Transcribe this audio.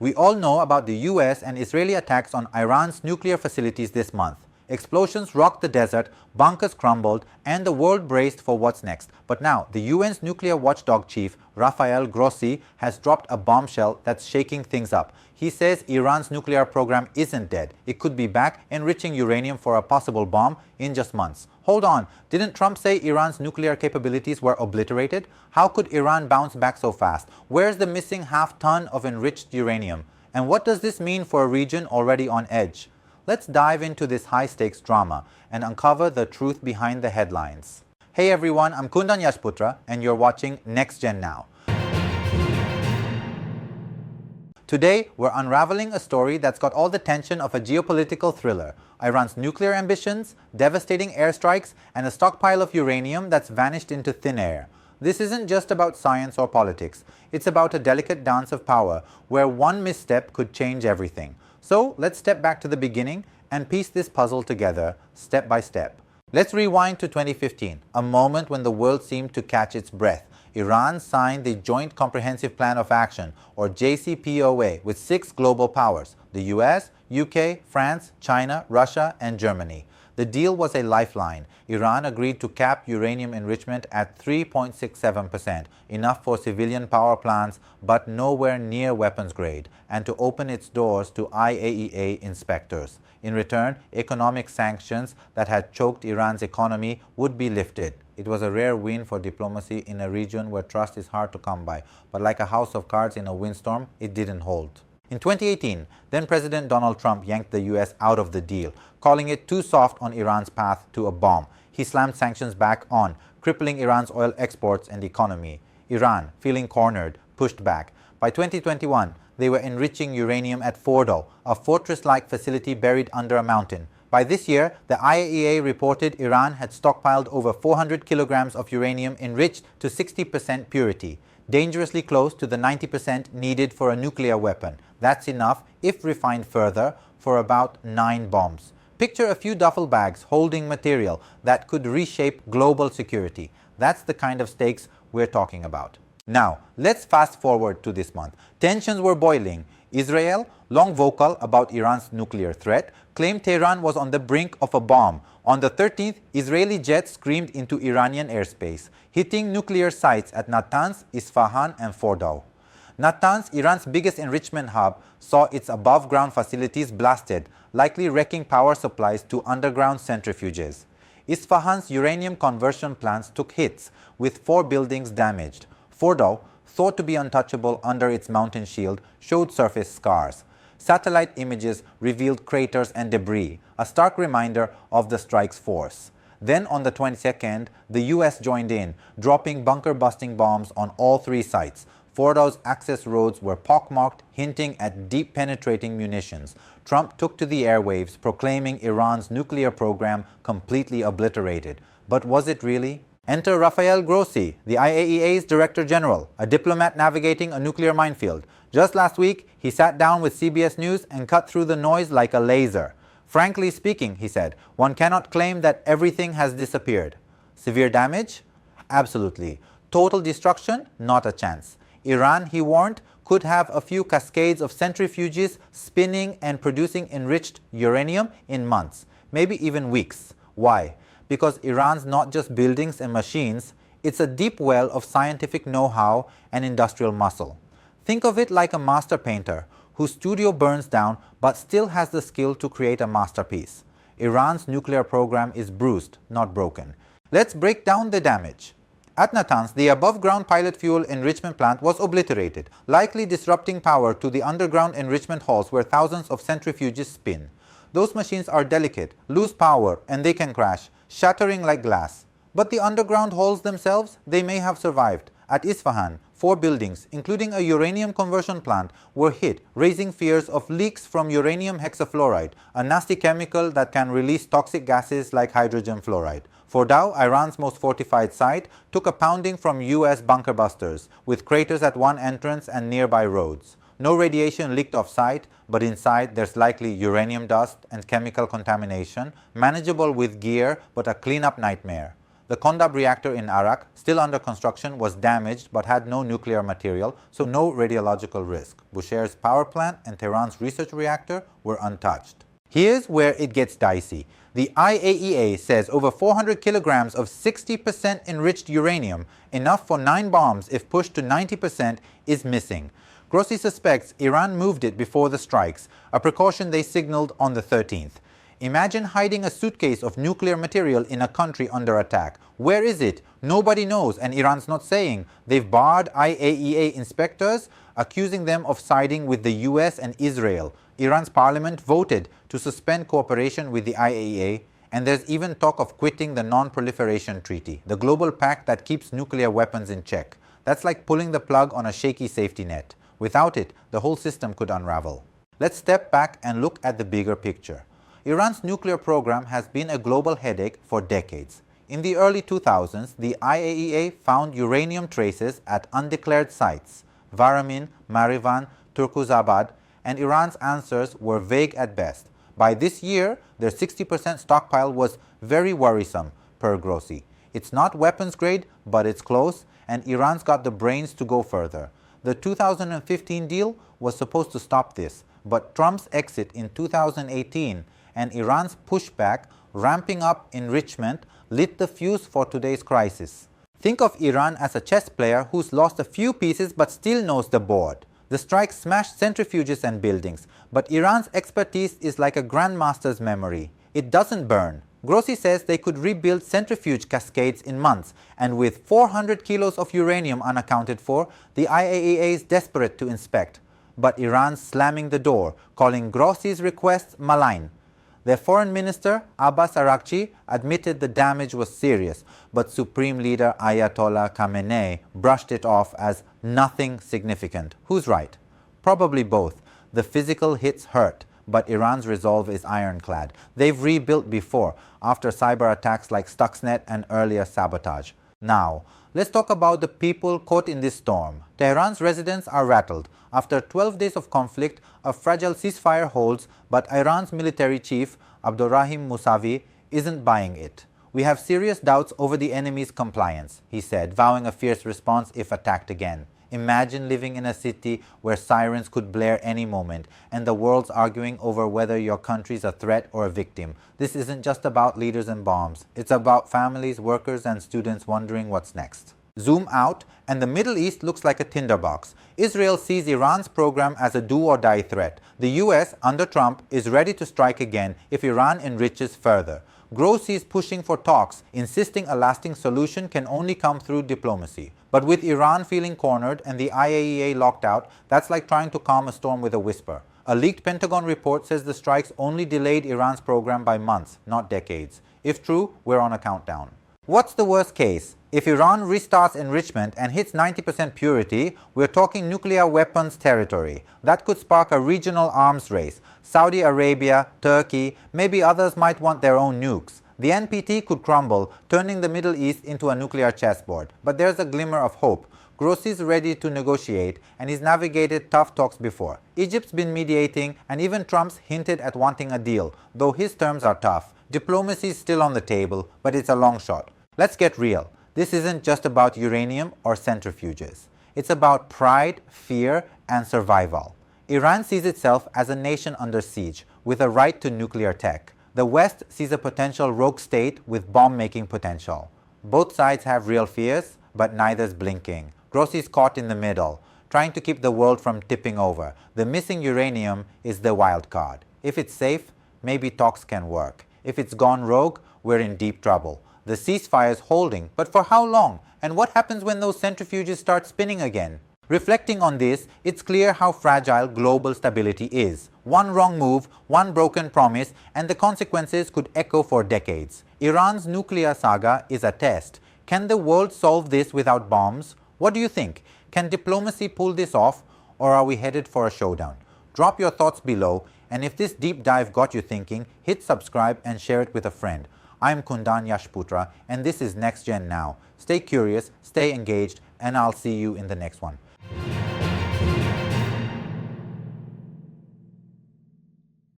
We all know about the US and Israeli attacks on Iran's nuclear facilities this month. Explosions rocked the desert, bunkers crumbled, and the world braced for what's next. But now, the UN's nuclear watchdog chief, Rafael Grossi, has dropped a bombshell that's shaking things up. He says Iran's nuclear program isn't dead. It could be back, enriching uranium for a possible bomb in just months. Hold on, didn't Trump say Iran's nuclear capabilities were obliterated? How could Iran bounce back so fast? Where's the missing half-ton of enriched uranium? And what does this mean for a region already on edge? Let's dive into this high-stakes drama and uncover the truth behind the headlines. Hey everyone, I'm Kundan Yashputra and you're watching NextGen Now. Today, we're unraveling a story that's got all the tension of a geopolitical thriller: Iran's nuclear ambitions, devastating airstrikes, and a stockpile of uranium that's vanished into thin air. This isn't just about science or politics. It's about a delicate dance of power where one misstep could change everything. So let's step back to the beginning and piece this puzzle together, step by step. Let's rewind to 2015, a moment when the world seemed to catch its breath. Iran signed the Joint Comprehensive Plan of Action, or JCPOA, with 6 global powers: the US, UK, France, China, Russia, and Germany. The deal was a lifeline. Iran agreed to cap uranium enrichment at 3.67%, enough for civilian power plants but nowhere near weapons grade, and to open its doors to IAEA inspectors. In return, economic sanctions that had choked Iran's economy would be lifted. It was a rare win for diplomacy in a region where trust is hard to come by, but like a house of cards in a windstorm, it didn't hold. In 2018, then-President Donald Trump yanked the US out of the deal, calling it too soft on Iran's path to a bomb. He slammed sanctions back on, crippling Iran's oil exports and economy. Iran, feeling cornered, pushed back. By 2021, they were enriching uranium at Fordo, a fortress-like facility buried under a mountain. By this year, the IAEA reported Iran had stockpiled over 400 kilograms of uranium enriched to 60% purity, dangerously close to the 90% needed for a nuclear weapon. That's enough, if refined further, for about 9 bombs. Picture a few duffel bags holding material that could reshape global security. That's the kind of stakes we're talking about. Now, let's fast forward to this month. Tensions were boiling. Israel, long vocal about Iran's nuclear threat, claimed Tehran was on the brink of a bomb. On the 13th, Israeli jets screamed into Iranian airspace, hitting nuclear sites at Natanz, Isfahan, and Fordow. Natanz, Iran's biggest enrichment hub, saw its above-ground facilities blasted, likely wrecking power supplies to underground centrifuges. Isfahan's uranium conversion plants took hits, with 4 buildings damaged. Fordow, thought to be untouchable under its mountain shield, showed surface scars. Satellite images revealed craters and debris, a stark reminder of the strike's force. Then on the 22nd, the US joined in, dropping bunker-busting bombs on all 3 sites. Fordow's access roads were pockmarked, hinting at deep penetrating munitions. Trump took to the airwaves, proclaiming Iran's nuclear program completely obliterated. But was it really? Enter Rafael Grossi, the IAEA's Director General, a diplomat navigating a nuclear minefield. Just last week, he sat down with CBS News and cut through the noise like a laser. Frankly speaking, he said, one cannot claim that everything has disappeared. Severe damage? Absolutely. Total destruction? Not a chance. Iran, he warned, could have a few cascades of centrifuges spinning and producing enriched uranium in months, maybe even weeks. Why? Because Iran's not just buildings and machines, it's a deep well of scientific know-how and industrial muscle. Think of it like a master painter whose studio burns down but still has the skill to create a masterpiece. Iran's nuclear program is bruised, not broken. Let's break down the damage. At Natanz, the above-ground pilot fuel enrichment plant was obliterated, likely disrupting power to the underground enrichment halls where thousands of centrifuges spin. Those machines are delicate, lose power, and they can crash, shattering like glass. But the underground halls themselves, they may have survived. At Isfahan, 4 buildings, including a uranium conversion plant, were hit, raising fears of leaks from uranium hexafluoride, a nasty chemical that can release toxic gases like hydrogen fluoride. Fordow, Iran's most fortified site, took a pounding from US bunker busters, with craters at one entrance and nearby roads. No radiation leaked off-site, but inside there's likely uranium dust and chemical contamination, manageable with gear but a cleanup nightmare. The Kondab reactor in Arak, still under construction, was damaged but had no nuclear material, so no radiological risk. Bushehr's power plant and Tehran's research reactor were untouched. Here's where it gets dicey. The IAEA says over 400 kilograms of 60% enriched uranium, enough for 9 bombs if pushed to 90%, is missing. Grossi suspects Iran moved it before the strikes, a precaution they signaled on the 13th. Imagine hiding a suitcase of nuclear material in a country under attack. Where is it? Nobody knows, and Iran's not saying. They've barred IAEA inspectors, accusing them of siding with the US and Israel. Iran's parliament voted to suspend cooperation with the IAEA, and there's even talk of quitting the Non-Proliferation Treaty, the global pact that keeps nuclear weapons in check. That's like pulling the plug on a shaky safety net. Without it, the whole system could unravel. Let's step back and look at the bigger picture. Iran's nuclear program has been a global headache for decades. In the early 2000s, the IAEA found uranium traces at undeclared sites, Varamin, Marivan, Turkuzabad, and Iran's answers were vague at best. By this year, their 60% stockpile was very worrisome, per Grossi. It's not weapons grade, but it's close, and Iran's got the brains to go further. The 2015 deal was supposed to stop this, but Trump's exit in 2018 and Iran's pushback, ramping up enrichment, lit the fuse for today's crisis. Think of Iran as a chess player who's lost a few pieces but still knows the board. The strikes smashed centrifuges and buildings, but Iran's expertise is like a grandmaster's memory. It doesn't burn. Grossi says they could rebuild centrifuge cascades in months, and with 400 kilos of uranium unaccounted for, the IAEA is desperate to inspect. But Iran's slamming the door, calling Grossi's requests malign. Their foreign minister, Abbas Araghchi, admitted the damage was serious, but Supreme Leader Ayatollah Khamenei brushed it off as nothing significant. Who's right? Probably both. The physical hits hurt, but Iran's resolve is ironclad. They've rebuilt before, after cyber attacks like Stuxnet and earlier sabotage. Now, let's talk about the people caught in this storm. Tehran's residents are rattled. After 12 days of conflict, a fragile ceasefire holds, but Iran's military chief, Abdurrahim Musavi, isn't buying it. We have serious doubts over the enemy's compliance, he said, vowing a fierce response if attacked again. Imagine living in a city where sirens could blare any moment, and the world's arguing over whether your country's a threat or a victim. This isn't just about leaders and bombs. It's about families, workers, and students wondering what's next. Zoom out, and the Middle East looks like a tinderbox. Israel sees Iran's program as a do-or-die threat. The US, under Trump, is ready to strike again if Iran enriches further. Grossi is pushing for talks, insisting a lasting solution can only come through diplomacy. But with Iran feeling cornered and the IAEA locked out, that's like trying to calm a storm with a whisper. A leaked Pentagon report says the strikes only delayed Iran's program by months, not decades. If true, we're on a countdown. What's the worst case? If Iran restarts enrichment and hits 90% purity, we're talking nuclear weapons territory. That could spark a regional arms race. Saudi Arabia, Turkey, maybe others might want their own nukes. The NPT could crumble, turning the Middle East into a nuclear chessboard. But there's a glimmer of hope. Grossi's ready to negotiate, and he's navigated tough talks before. Egypt's been mediating, and even Trump's hinted at wanting a deal, though his terms are tough. Diplomacy's still on the table, but it's a long shot. Let's get real. This isn't just about uranium or centrifuges. It's about pride, fear, and survival. Iran sees itself as a nation under siege, with a right to nuclear tech. The West sees a potential rogue state with bomb-making potential. Both sides have real fears, but neither's blinking. Grossi's caught in the middle, trying to keep the world from tipping over. The missing uranium is the wild card. If it's safe, maybe talks can work. If it's gone rogue, we're in deep trouble. The ceasefire is holding, but for how long? And what happens when those centrifuges start spinning again? Reflecting on this, it's clear how fragile global stability is. One wrong move, one broken promise, and the consequences could echo for decades. Iran's nuclear saga is a test. Can the world solve this without bombs? What do you think? Can diplomacy pull this off, or are we headed for a showdown? Drop your thoughts below, and if this deep dive got you thinking, hit subscribe and share it with a friend. I'm Kundan Yashputra, and this is NextGen Now. Stay curious, stay engaged, and I'll see you in the next one.